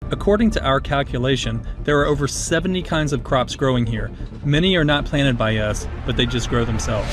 According to our calculation, there are over 70 kinds of crops growing here. Many are not planted by us, but they just grow themselves.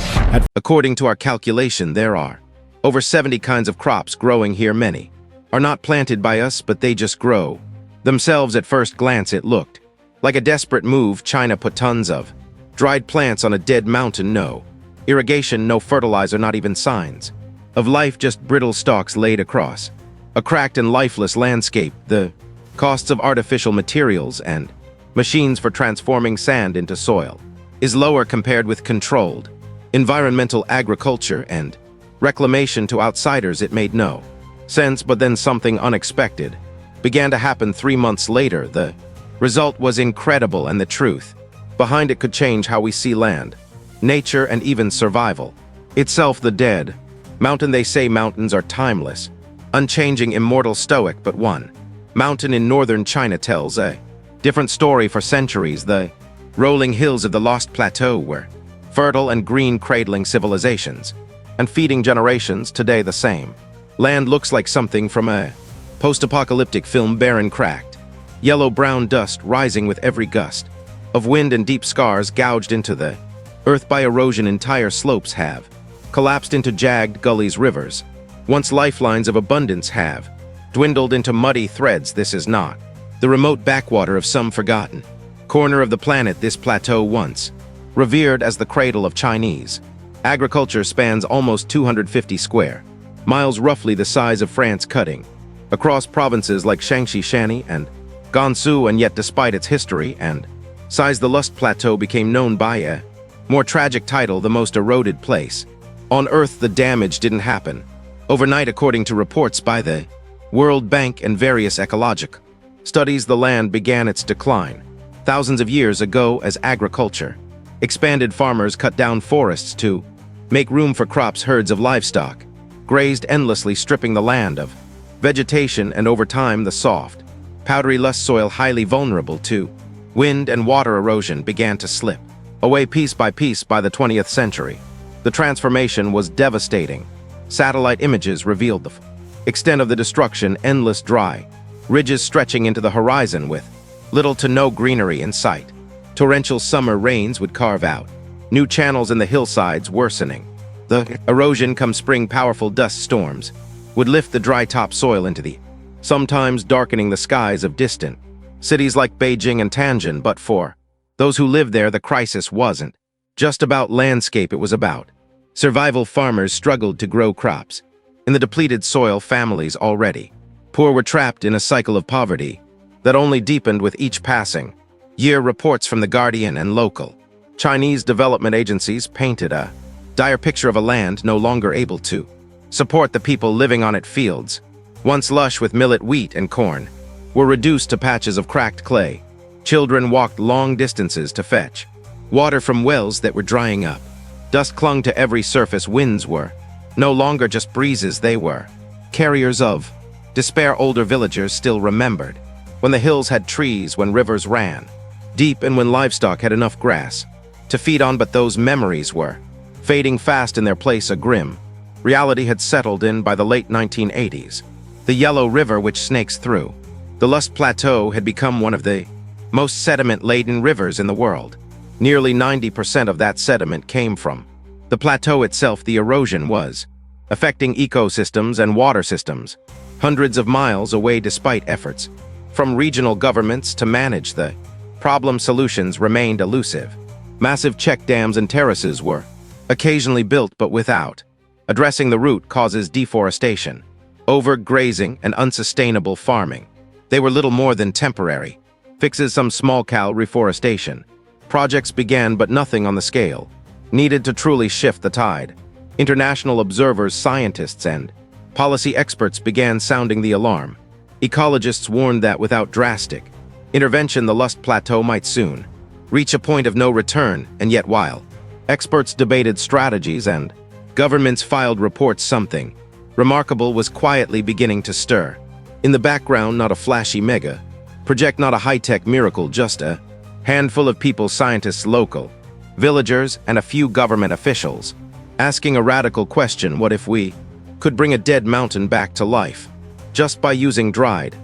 According to our calculation, there are over 70 kinds of crops growing here. Many are not planted by us, but they just grow themselves. At first glance, it looked like a desperate move. China put tons of dried plants on a dead mountain. No irrigation, no fertilizer, not even signs of life, just brittle stalks laid across a cracked and lifeless landscape. The costs of artificial materials and machines for transforming sand into soil is lower compared with controlled environmental agriculture and reclamation. To outsiders, it made no sense, but then something unexpected began to happen 3 months later. The result was incredible, and the truth behind it could change how we see land, nature, and even survival itself. The dead mountain. They say mountains are timeless, unchanging, immortal, stoic, but one mountain in northern China tells a different story. For centuries, the rolling hills of the Lost Plateau were fertile and green, cradling civilizations and feeding generations. Today, the same land looks like something from a post-apocalyptic film. Barren, cracked, yellow-brown dust rising with every gust of wind, and deep scars gouged into the earth by erosion. Entire slopes have collapsed into jagged gullies. Rivers, once lifelines of abundance, have dwindled into muddy threads. This is not the remote backwater of some forgotten corner of the planet. This plateau, once revered as the cradle of Chinese agriculture, spans almost 250 square miles, roughly the size of France, cutting across provinces like Shaanxi, Shanxi, and Gansu. And yet, despite its history and size, the Lost Plateau became known by a more tragic title: the most eroded place on Earth. The damage didn't happen overnight. According to reports by the World Bank and various ecological studies, the land began its decline thousands of years ago as agriculture expanded. Farmers cut down forests to make room for crops. Herds of livestock grazed endlessly, stripping the land of vegetation, and over time, the soft, powdery lush soil, highly vulnerable to wind and water erosion, began to slip away piece by piece. By the 20th century, the transformation was devastating. Satellite images revealed the extent of the destruction: endless dry ridges stretching into the horizon with little to no greenery in sight. Torrential summer rains would carve out new channels in the hillsides, worsening the erosion. Come spring, powerful dust storms would lift the dry topsoil into the sometimes darkening the skies of distant cities like Beijing and Tianjin. But for those who lived there, the crisis wasn't just about landscape, it was about survival. Farmers struggled to grow crops in the depleted soil. Families already poor were trapped in a cycle of poverty that only deepened with each passing year. Reports from The Guardian and local Chinese development agencies painted a dire picture of a land no longer able to support the people living on it. Fields, once lush with millet, wheat, and corn, were reduced to patches of cracked clay. Children walked long distances to fetch water from wells that were drying up. Dust clung to every surface. Winds were no longer just breezes, they were carriers of despair. Older villagers still remembered when the hills had trees, when rivers ran deep, and when livestock had enough grass to feed on. But those memories were fading fast. In their place, a grim reality had settled in. By the late 1980s, the Yellow River, which snakes through the Lost Plateau, had become one of the most sediment-laden rivers in the world. Nearly 90% of that sediment came from the plateau itself. The erosion was affecting ecosystems and water systems hundreds of miles away. Despite efforts from regional governments to manage the problem, solutions remained elusive. Massive check dams and terraces were occasionally built, but without addressing the root causes: deforestation, overgrazing, and unsustainable farming. They were little more than temporary fixes. Some small-scale reforestation projects began, but nothing on the scale needed to truly shift the tide. International observers, scientists, and policy experts began sounding the alarm. Ecologists warned that without drastic intervention, the Lost Plateau might soon reach a point of no return. And yet, while experts debated strategies and governments filed reports, something remarkable was quietly beginning to stir. In the background, not a flashy mega project, not a high-tech miracle, just a handful of people, scientists, local villagers, and a few government officials, asking a radical question: what if we could bring a dead mountain back to life just by using dried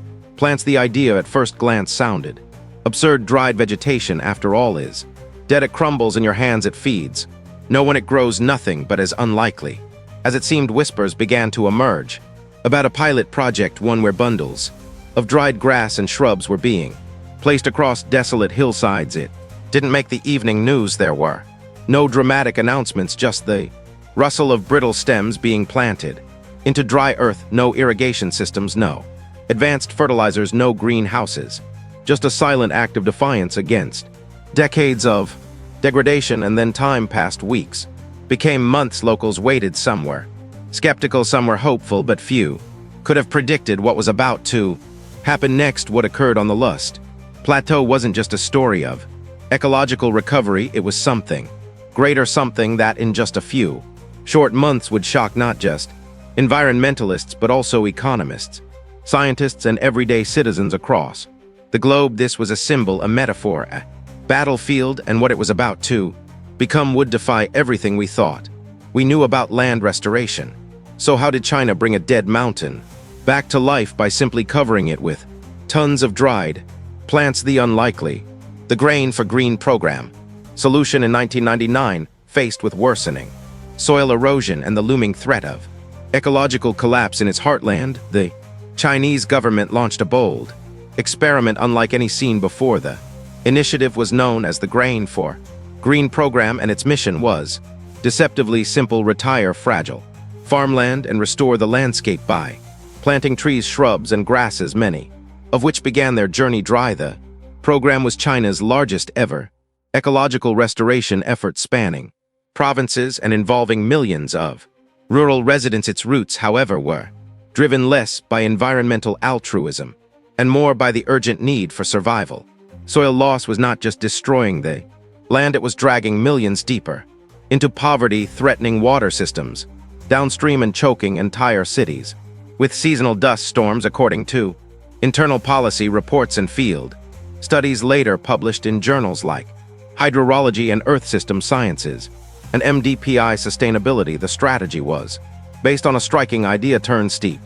Plants the idea at first glance sounded. Absurd dried vegetation, after all, is. Dead it crumbles in your hands it feeds. Know when it grows nothing but as unlikely. As it seemed, whispers began to emerge about a pilot project, one where bundles of dried grass and shrubs were being placed across desolate hillsides. It didn't make the evening news. There were no dramatic announcements, just the rustle of brittle stems being planted into dry earth. No irrigation systems, no advanced fertilizers, no greenhouses. Just a silent act of defiance against decades of degradation. And then time passed. Weeks became months. Locals waited. Some were skeptical, some were hopeful, but few could have predicted what was about to happen next. What occurred on the Lust Plateau wasn't just a story of ecological recovery, it was something greater, something that in just a few short months would shock not just environmentalists but also economists, scientists, and everyday citizens across the globe. This was a symbol, a metaphor, a battlefield, and what it was about to become would defy everything we thought we knew about land restoration. So how did China bring a dead mountain back to life? By simply covering it with tons of dried plants. The unlikely, the grain for green program solution in 1999, faced with worsening soil erosion and the looming threat of ecological collapse in its heartland, the Chinese government launched a bold experiment unlike any seen before. The initiative was known as the Grain for Green program, and its mission was deceptively simple: retire fragile farmland and restore the landscape by planting trees, shrubs, and grasses, many of which began their journey dry. The program was China's largest ever ecological restoration effort, spanning provinces and involving millions of rural residents. Its roots, however, were driven less by environmental altruism and more by the urgent need for survival. Soil loss was not just destroying the land, it was dragging millions deeper into poverty, threatening water systems downstream and choking entire cities with seasonal dust storms, according to internal policy reports and field studies later published in journals like Hydrology and Earth System Sciences and MDPI Sustainability. The strategy was based on a striking idea: turn steep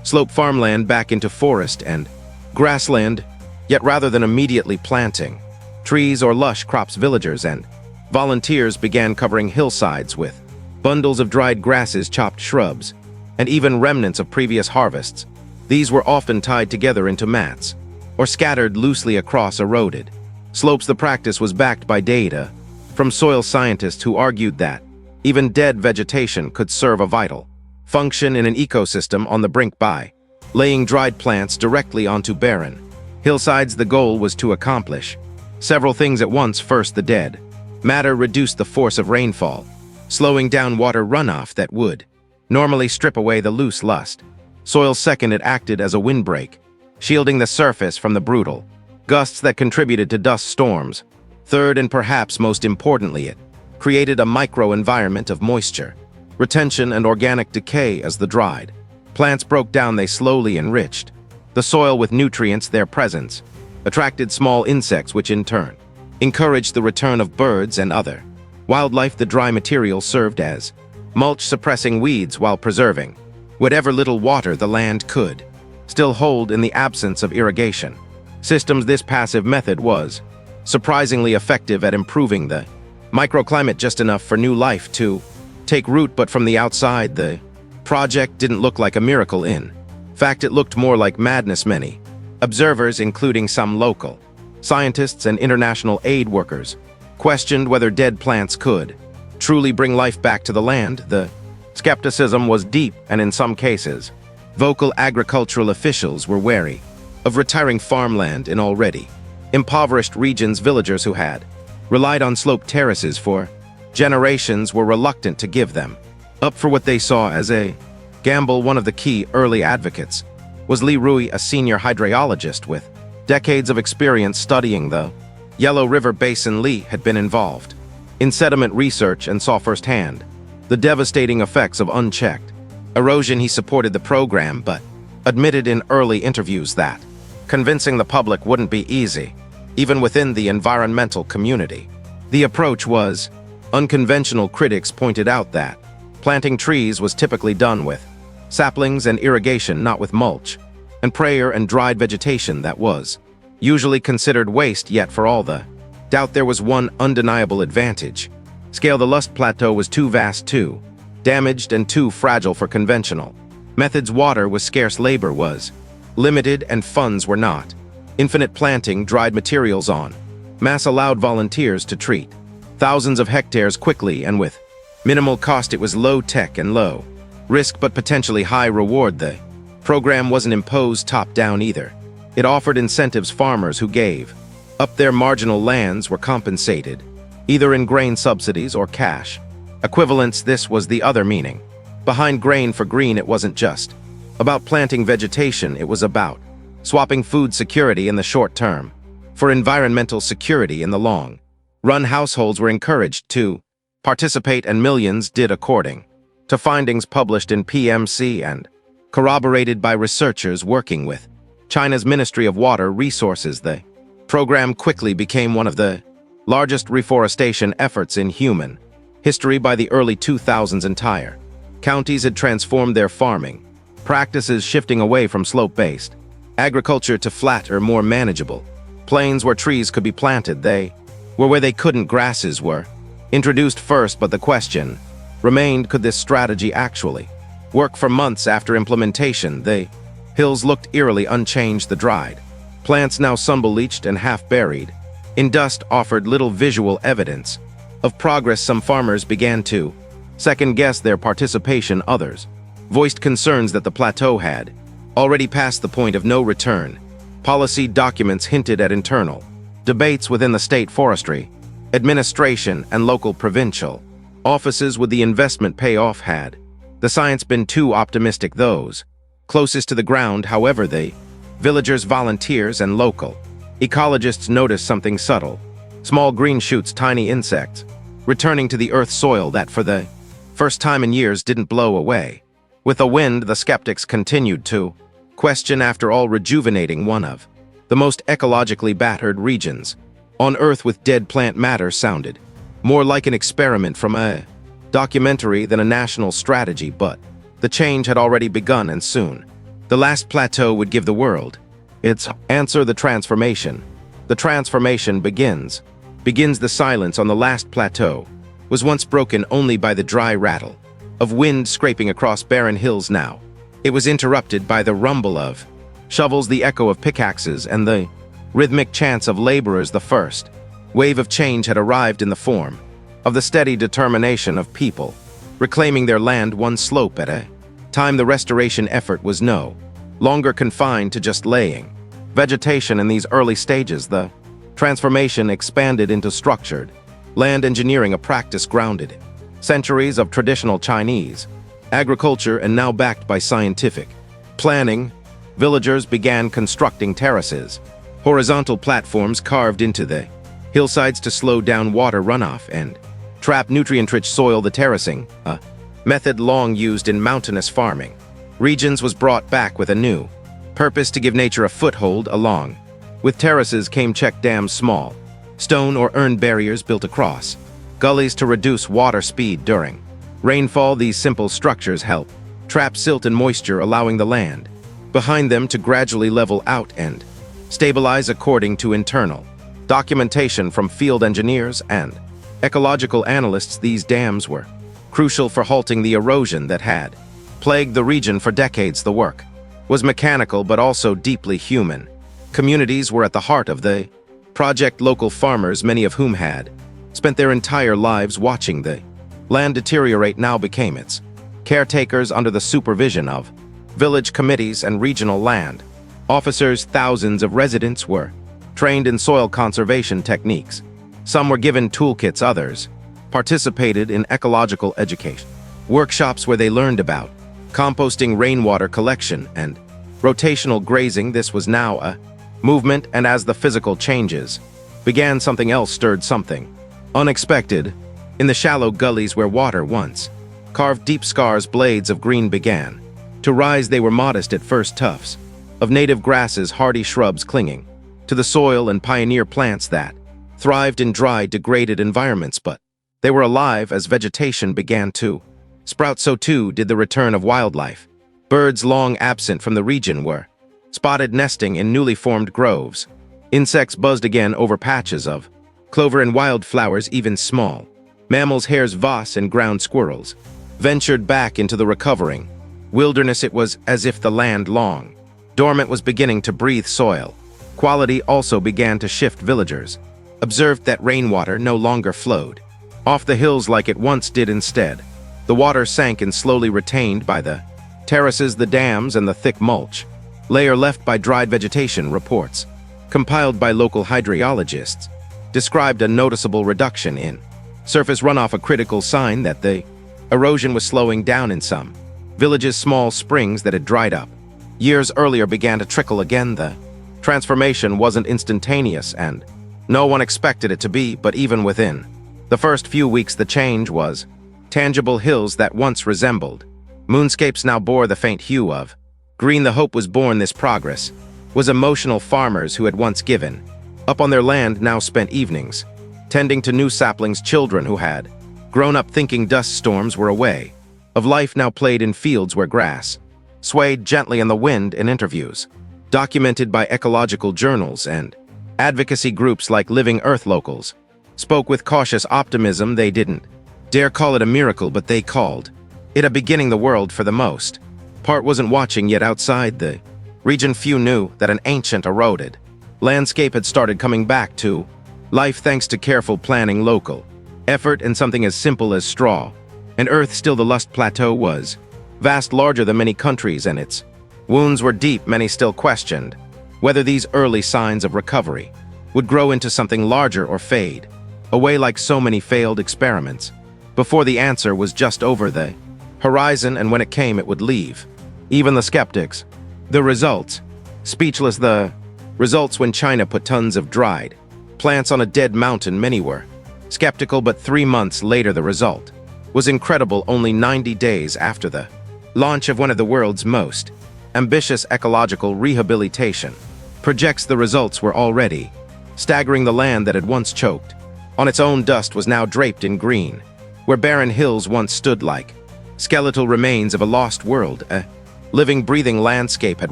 slope farmland back into forest and grassland. Yet rather than immediately planting trees or lush crops, villagers and volunteers began covering hillsides with bundles of dried grasses, chopped shrubs, and even remnants of previous harvests. These were often tied together into mats or scattered loosely across eroded slopes. The practice was backed by data from soil scientists who argued that even dead vegetation could serve a vital function in an ecosystem on the brink. By laying dried plants directly onto barren hillsides, the goal was to accomplish several things at once. First, the dead matter reduced the force of rainfall, slowing down water runoff that would normally strip away the loose lust soil. Second, it acted as a windbreak, shielding the surface from the brutal gusts that contributed to dust storms. Third, and perhaps most importantly, it created a micro-environment of moisture retention and organic decay. As the dried plants broke down, they slowly enriched the soil with nutrients. Their presence attracted small insects, which in turn encouraged the return of birds and other wildlife. The dry material served as mulch, suppressing weeds while preserving whatever little water the land could still hold in the absence of irrigation systems. This passive method was surprisingly effective at improving the microclimate, just enough for new life to take root. But from the outside, the project didn't look like a miracle. In fact, it looked more like madness. Many observers, including some local scientists and international aid workers, questioned whether dead plants could truly bring life back to the land. The skepticism was deep, and in some cases, vocal agricultural officials were wary of retiring farmland in already impoverished regions. Villagers who had relied on slope terraces for generations were reluctant to give them up for what they saw as a gamble. One of the key early advocates was Li Rui, a senior hydrologist with decades of experience studying the Yellow River Basin. Li had been involved in sediment research and saw firsthand the devastating effects of unchecked erosion. He supported the program, but admitted in early interviews that convincing the public wouldn't be easy, even within the environmental community. The approach was unconventional. Critics pointed out that planting trees was typically done with saplings and irrigation, not with mulch. and prayer and dried vegetation that was usually considered waste, yet for all the doubt there was one undeniable advantage. Scale: the Lust Plateau was too vast, too damaged, and too fragile for conventional methods. Water was scarce, labor was limited, and funds were not. Infinite planting dried materials on mass allowed volunteers to treat thousands of hectares quickly and with minimal cost. It was low-tech and low risk but potentially high reward. The program wasn't imposed top-down either. It offered incentives. Farmers who gave up their marginal lands were compensated, either in grain subsidies or cash equivalents. This was the other meaning behind grain for green. It wasn't just about planting vegetation, it was about swapping food security in the short term for environmental security in the long run. Households were encouraged to participate, and millions did, according to findings published in PMC and corroborated by researchers working with China's Ministry of Water Resources. The program quickly became one of the largest reforestation efforts in human history. By the early 2000s, entire counties had transformed their farming practices, shifting away from slope-based agriculture to flatter, more manageable plains where trees could be planted. They were where they couldn't. Grasses were introduced first, but the question remained, could this strategy actually work? For months after implementation, the hills looked eerily unchanged. The dried plants, now sun-bleached and half-buried in dust, offered little visual evidence of progress. Some farmers began to second-guess their participation. Others voiced concerns that the plateau had already passed the point of no return. Policy documents hinted at internal debates within the state forestry administration and local provincial offices. Would the investment pay off? Had the science been too optimistic? Those closest to the ground, however, the villagers, volunteers, and local ecologists noticed something subtle: small green shoots, tiny insects returning to the earth's soil that for the first time in years didn't blow away with a wind. The skeptics continued to question. After all, rejuvenating one of the most ecologically battered regions on Earth with dead plant matter sounded more like an experiment from a documentary than a national strategy. But the change had already begun, and soon the last plateau would give the world its answer. The transformation. The transformation begins. The silence on the last plateau was once broken only by the dry rattle of wind scraping across barren hills. Now it was interrupted by the rumble of shovels, the echo of pickaxes, and the rhythmic chants of laborers. The first wave of change had arrived in the form of the steady determination of people reclaiming their land one slope at a time. The restoration effort was no longer confined to just laying vegetation in these early stages. The transformation expanded into structured land engineering, a practice grounded in centuries of traditional Chinese agriculture and now backed by scientific planning. Villagers began constructing terraces, horizontal platforms carved into the hillsides to slow down water runoff and trap nutrient-rich soil. The terracing, a method long used in mountainous farming regions, was brought back with a new purpose: to give nature a foothold. Along with terraces came check dams, small stone or urn barriers built across gullies to reduce water speed during rainfall. These simple structures help trap silt and moisture, allowing the land behind them to gradually level out and stabilize. According to internal documentation from field engineers and ecological analysts, these dams were crucial for halting the erosion that had plagued the region for decades. The work was mechanical but also deeply human. Communities were at the heart of the project. Local farmers, many of whom had spent their entire lives watching the land deteriorate, now became its caretakers under the supervision of village committees and regional land officers. Thousands of residents were trained in soil conservation techniques. Some were given toolkits, others participated in ecological education workshops where they learned about composting, rainwater collection, and rotational grazing. This was now a movement, and as the physical changes began, something else stirred, something unexpected. In the shallow gullies where water once carved deep scars, blades of green began to rise. They were modest at first, tufts of native grasses, hardy shrubs clinging to the soil, and pioneer plants that thrived in dry, degraded environments. But they were alive as vegetation began to sprout. So too did the return of wildlife. Birds long absent from the region were spotted nesting in newly formed groves. Insects buzzed again over patches of clover and wildflowers, even small. Mammals, hares, voss, and ground squirrels ventured back into the recovering wilderness. It was as if the land long dormant was beginning to breathe soil. Quality also began to shift. Villagers observed that rainwater no longer flowed off the hills like it once did. Instead, the water sank and slowly retained by the terraces, the dams, and the thick mulch layer left by dried vegetation. Reports compiled by local hydrologists described a noticeable reduction in surface runoff, a critical sign that the erosion was slowing down. In some villages, small springs that had dried up years earlier began to trickle again. The transformation wasn't instantaneous, and no one expected it to be, but even within the first few weeks, the change was tangible. Hills that once resembled moonscapes now bore the faint hue of green. The hope was born. This progress was emotional. Farmers who had once given up on their land now spent evenings tending to new saplings. Children who had grown up thinking dust storms were a way of life now played in fields where grass swayed gently in the wind. In interviews documented by ecological journals and advocacy groups like Living Earth, locals spoke with cautious optimism. They didn't dare call it a miracle, but they called it a beginning. The world, for the most part, wasn't watching yet. Outside the region, few knew that an ancient, eroded landscape had started coming back to life thanks to careful planning, local effort, and something as simple as straw and earth. Still, the Lust Plateau was vast, larger than many countries, and its wounds were deep. Many still questioned whether these early signs of recovery would grow into something larger or fade away like so many failed experiments before. The answer was just over the horizon, and when it came, it would leave even the skeptics. The results speechless. The results when China put tons of dried plants on a dead mountain. Many were skeptical, but 3 months later the result was incredible. Only 90 days after the launch of one of the world's most ambitious ecological rehabilitation projects, the results were already staggering. The land that had once choked on its own dust was now draped in green. Where barren hills once stood like skeletal remains of a lost world, a living, breathing landscape had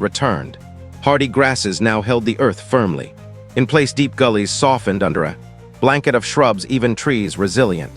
returned. Hardy grasses now held the earth firmly in place. Deep gullies softened under a blanket of shrubs. Even trees, resilient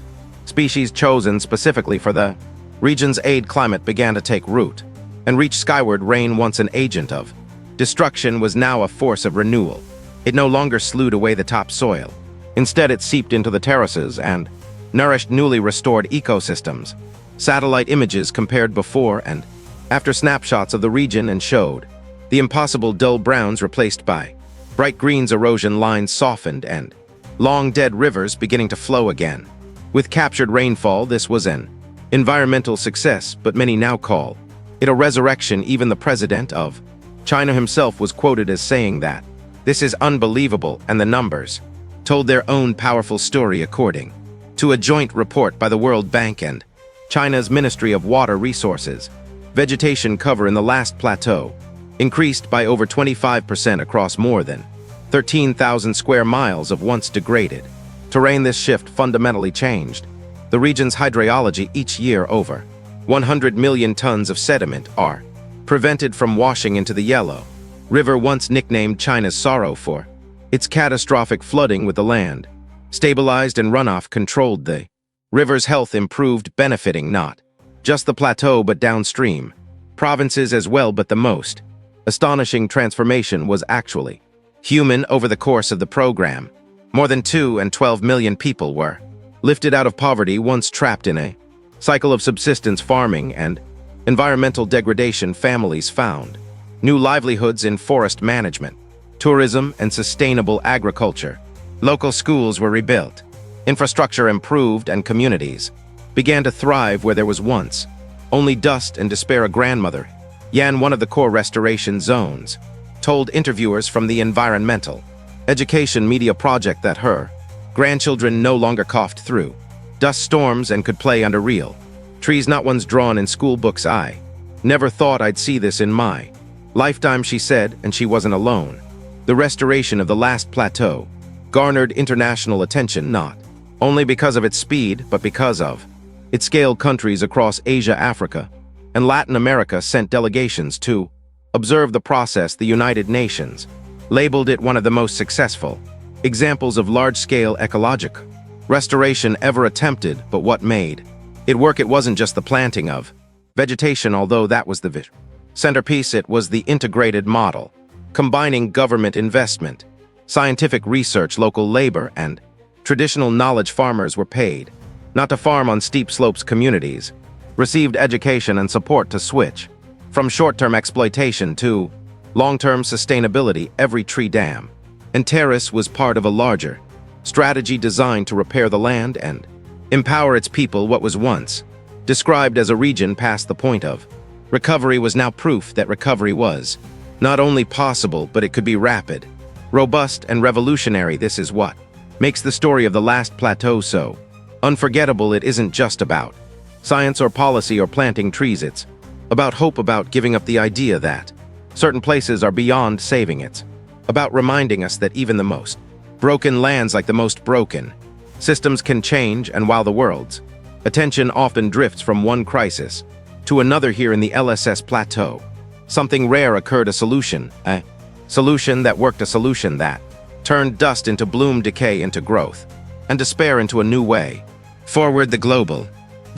species chosen specifically for the region's arid climate, began to take root and reach skyward. Rain, once an agent of destruction, was now a force of renewal. It no longer slewed away the topsoil. Instead, it seeped into the terraces and nourished newly restored ecosystems. Satellite images compared before and after snapshots of the region and showed the impossible dull browns replaced by bright greens. Erosion lines softened and long dead rivers beginning to flow again with captured rainfall. This was an environmental success, but many now call it a resurrection. Even the president of China himself was quoted as saying that this is unbelievable, and the numbers told their own powerful story. According to a joint report by the World Bank and China's Ministry of Water Resources, vegetation cover in the last plateau increased by over 25% across more than 13,000 square miles of once degraded terrain. This shift fundamentally changed the region's hydrology. Each year, over 100 million tons of sediment are prevented from washing into the Yellow River, once nicknamed China's sorrow for its catastrophic flooding. With the land stabilized and runoff controlled, the river's health improved, benefiting not just the plateau but downstream provinces as well. But the most astonishing transformation was actually human. Over the course of the program, more than 212 million people were lifted out of poverty, once trapped in a cycle of subsistence farming and environmental degradation. Families found new livelihoods in forest management, tourism, and sustainable agriculture. Local schools were rebuilt, infrastructure improved, and communities began to thrive where there was once only dust and despair. A grandmother, Yan, one of the core restoration zones, told interviewers from the environmental education media project that her grandchildren no longer coughed through dust storms and could play under real trees, not ones drawn in school books. "I never thought I'd see this in my lifetime," she said, and she wasn't alone. The restoration of the last plateau garnered international attention, not only because of its speed, but because of its scale. Countries across Asia, Africa, and Latin America sent delegations to Observe the process. The United Nations labeled it one of the most successful examples of large-scale ecological restoration ever attempted, but what made it work? It wasn't just the planting of vegetation, although that was the centerpiece. It was the integrated model, combining government investment, scientific research, local labor, and traditional knowledge. Farmers were paid not to farm on steep slopes. Communities received education and support to switch from short-term exploitation to long-term sustainability. Every tree, dam, and terrace was part of a larger strategy designed to repair the land and empower its people. What was once described as a region past the point of recovery was now proof that recovery was not only possible, but it could be rapid, robust, and revolutionary. This is what makes the story of the last plateau so unforgettable. It isn't just about science or policy or planting trees. It's about hope, about giving up the idea that certain places are beyond saving. It's about reminding us that even the most broken lands, like the most broken systems, can change. And while the world's attention often drifts from one crisis to another, here in the LSS plateau, something rare occurred. A solution that worked, a solution that turned dust into bloom, decay into growth, and despair into a new way forward. The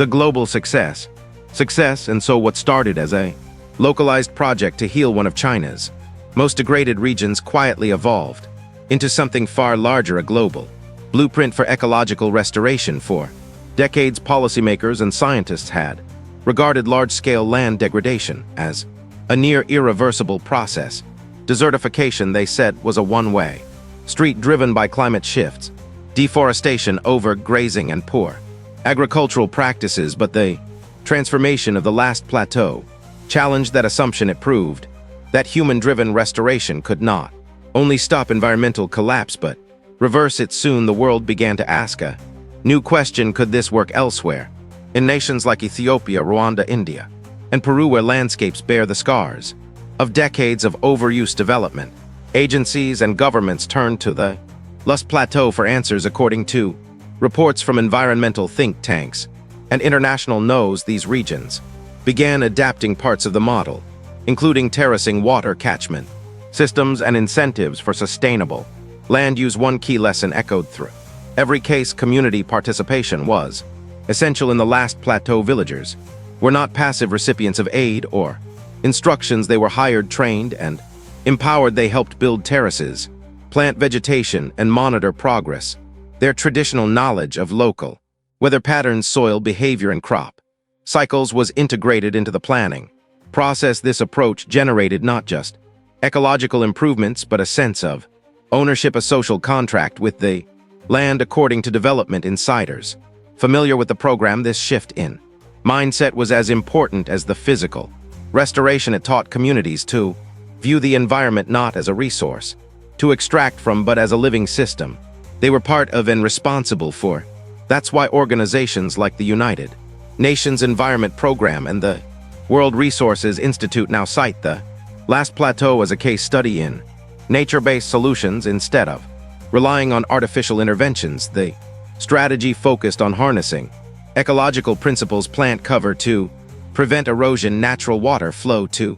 global success. And so what started as a localized project to heal one of China's most degraded regions quietly evolved into something far larger, a global blueprint for ecological restoration. For decades, policymakers and scientists had regarded large-scale land degradation as a near irreversible process. Desertification, they said, was a one-way street driven by climate shifts, deforestation, overgrazing, and poor agricultural practices. But the transformation of the last plateau challenged that assumption. It proved that human-driven restoration could not only stop environmental collapse, but reverse it. Soon the world began to ask a new question: could this work elsewhere? In nations like Ethiopia, Rwanda, India, and Peru, where landscapes bear the scars of decades of overuse, development agencies and governments turned to the Lust Plateau for answers. According to reports from environmental think tanks and international knows, these regions began adapting parts of the model, including terracing, water catchment systems, and incentives for sustainable land use. One key lesson echoed through every case: community participation was essential. In the last plateau, villagers were not passive recipients of aid or instructions. They were hired, trained, and empowered. They helped build terraces, plant vegetation, and monitor progress. Their traditional knowledge of local weather patterns, soil behavior, and crop cycles was integrated into the planning process. This approach generated not just ecological improvements, but a sense of ownership, a social contract with the land. According to development insiders familiar with the program, this shift in mindset was as important as the physical restoration. It taught communities to view the environment not as a resource to extract from, but as a living system they were part of and responsible for. That's why organizations like the United Nations Environment Program and the World Resources Institute now cite the last plateau as a case study in nature-based solutions. Instead of relying on artificial interventions, the strategy focused on harnessing ecological principles: plant cover to prevent erosion, natural water flow to